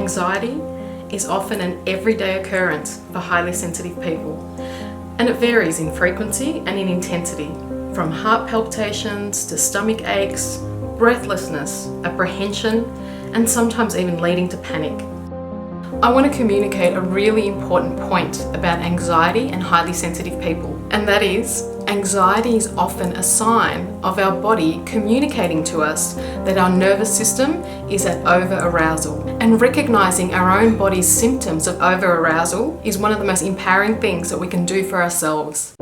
Anxiety is often an everyday occurrence for highly sensitive people, and it varies in frequency and in intensity, from heart palpitations to stomach aches, breathlessness, apprehension, and sometimes even leading to panic. I want to communicate a really important point about anxiety and highly sensitive people, and that is, anxiety is often a sign of our body communicating to us that our nervous system is at over-arousal. And recognizing our own body's symptoms of over-arousal is one of the most empowering things that we can do for ourselves.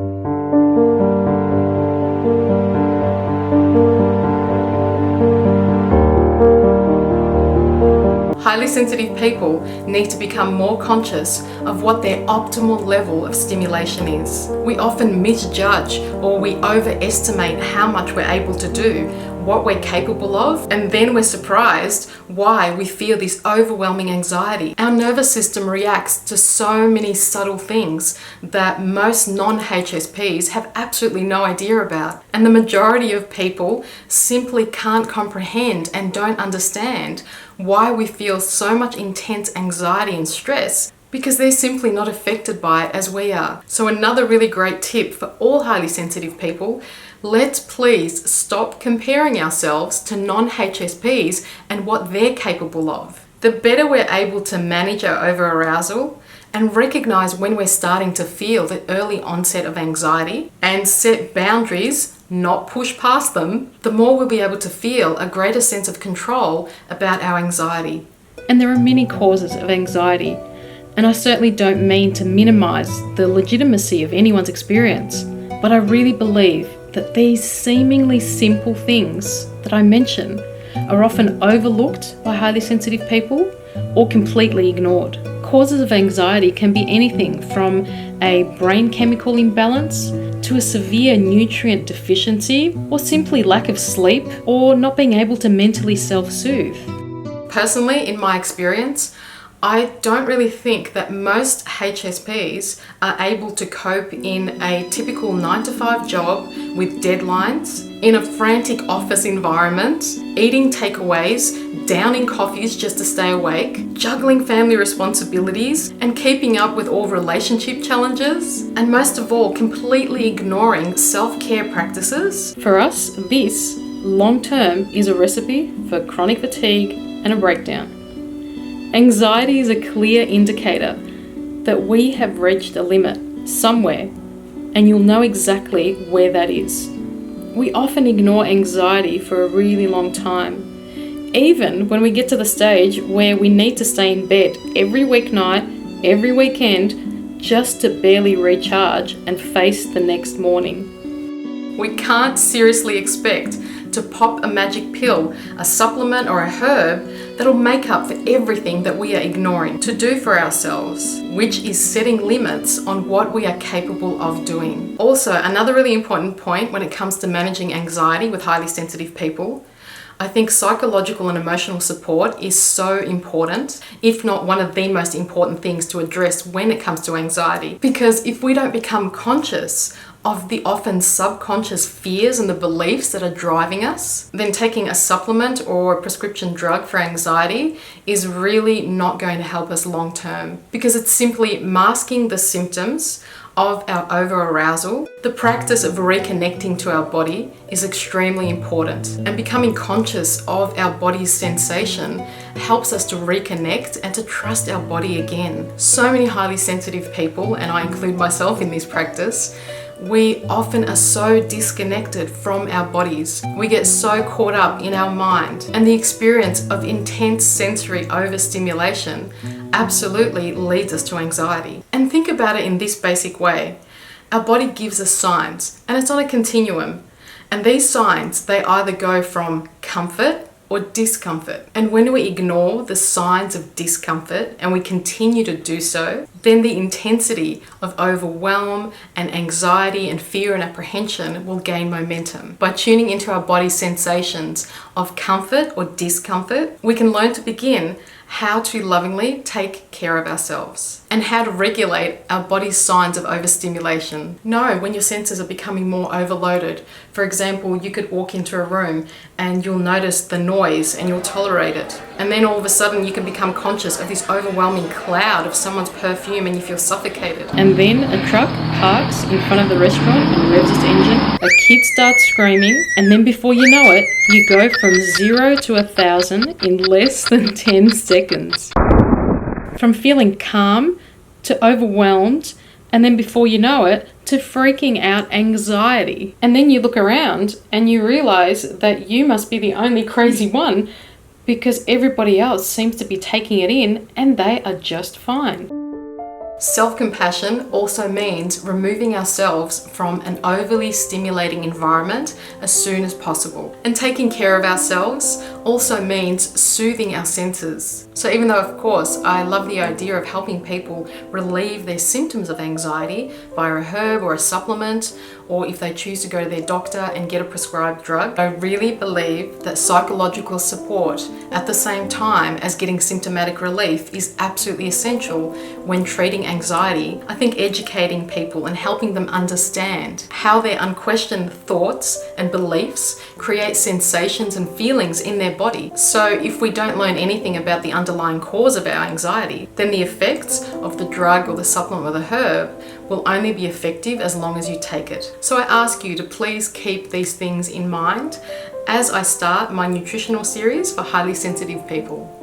Highly sensitive people need to become more conscious of what their optimal level of stimulation is. We often misjudge or we overestimate how much we're able to do, what we're capable of, and then we're surprised why we feel this overwhelming anxiety. Our nervous system reacts to so many subtle things that most non-HSPs have absolutely no idea about. And the majority of people simply can't comprehend and don't understand why we feel so much intense anxiety and stress, because they're simply not affected by it as we are. So another really great tip for all highly sensitive people: let's please stop comparing ourselves to non-HSPs and what they're capable of. The better we're able to manage our over-arousal and recognize when we're starting to feel the early onset of anxiety and set boundaries, not push past them, the more we'll be able to feel a greater sense of control about our anxiety. And there are many causes of anxiety, and I certainly don't mean to minimize the legitimacy of anyone's experience, but I really believe that these seemingly simple things that I mention are often overlooked by highly sensitive people or completely ignored. Causes of anxiety can be anything from a brain chemical imbalance to a severe nutrient deficiency, or simply lack of sleep, or not being able to mentally self-soothe. Personally, in my experience, I don't really think that most HSPs are able to cope in a typical 9-to-5 job with deadlines, in a frantic office environment, eating takeaways, downing coffees just to stay awake, juggling family responsibilities, and keeping up with all relationship challenges, and most of all, completely ignoring self-care practices. For us, this, long-term, is a recipe for chronic fatigue and a breakdown. Anxiety is a clear indicator that we have reached a limit somewhere, and you'll know exactly where that is. We often ignore anxiety for a really long time, even when we get to the stage where we need to stay in bed every weeknight, every weekend, just to barely recharge and face the next morning. We can't seriously expect to pop a magic pill, a supplement or a herb that'll make up for everything that we are ignoring to do for ourselves, which is setting limits on what we are capable of doing. Also, another really important point when it comes to managing anxiety with highly sensitive people, I think psychological and emotional support is so important, if not one of the most important things to address when it comes to anxiety. Because if we don't become conscious of the often subconscious fears and the beliefs that are driving us, then taking a supplement or a prescription drug for anxiety is really not going to help us long term, because it's simply masking the symptoms of our over-arousal. The practice of reconnecting to our body is extremely important, and becoming conscious of our body's sensation helps us to reconnect and to trust our body again. So many highly sensitive people, and I include myself in this practice, we often are so disconnected from our bodies. We get so caught up in our mind, and the experience of intense sensory overstimulation absolutely leads us to anxiety. And think about it in this basic way. Our body gives us signs, and it's on a continuum. And these signs, they either go from comfort or discomfort. And when we ignore the signs of discomfort and we continue to do so, then the intensity of overwhelm and anxiety and fear and apprehension will gain momentum. By tuning into our body's sensations of comfort or discomfort, we can learn to begin how to lovingly take care of ourselves and how to regulate our body's signs of overstimulation. Know when your senses are becoming more overloaded. For example, you could walk into a room and you'll notice the noise and you'll tolerate it. And then all of a sudden you can become conscious of this overwhelming cloud of someone's perfume and you feel suffocated. And then a truck parks in front of the restaurant and revs its engine. A kid starts screaming, and then before you know it, you go from 0 to 1,000 in less than 10 seconds. From feeling calm to overwhelmed, and then before you know it, to freaking out anxiety. And then you look around and you realize that you must be the only crazy one, because everybody else seems to be taking it in and they are just fine. Self-compassion also means removing ourselves from an overly stimulating environment as soon as possible. And taking care of ourselves also means soothing our senses. So even though, of course, I love the idea of helping people relieve their symptoms of anxiety via a herb or a supplement, or if they choose to go to their doctor and get a prescribed drug, I really believe that psychological support at the same time as getting symptomatic relief is absolutely essential when treating anxiety. I think educating people and helping them understand how their unquestioned thoughts and beliefs create sensations and feelings in their body. So if we don't learn anything about the underlying cause of our anxiety, then the effects of the drug or the supplement or the herb will only be effective as long as you take it. So I ask you to please keep these things in mind as I start my nutritional series for highly sensitive people.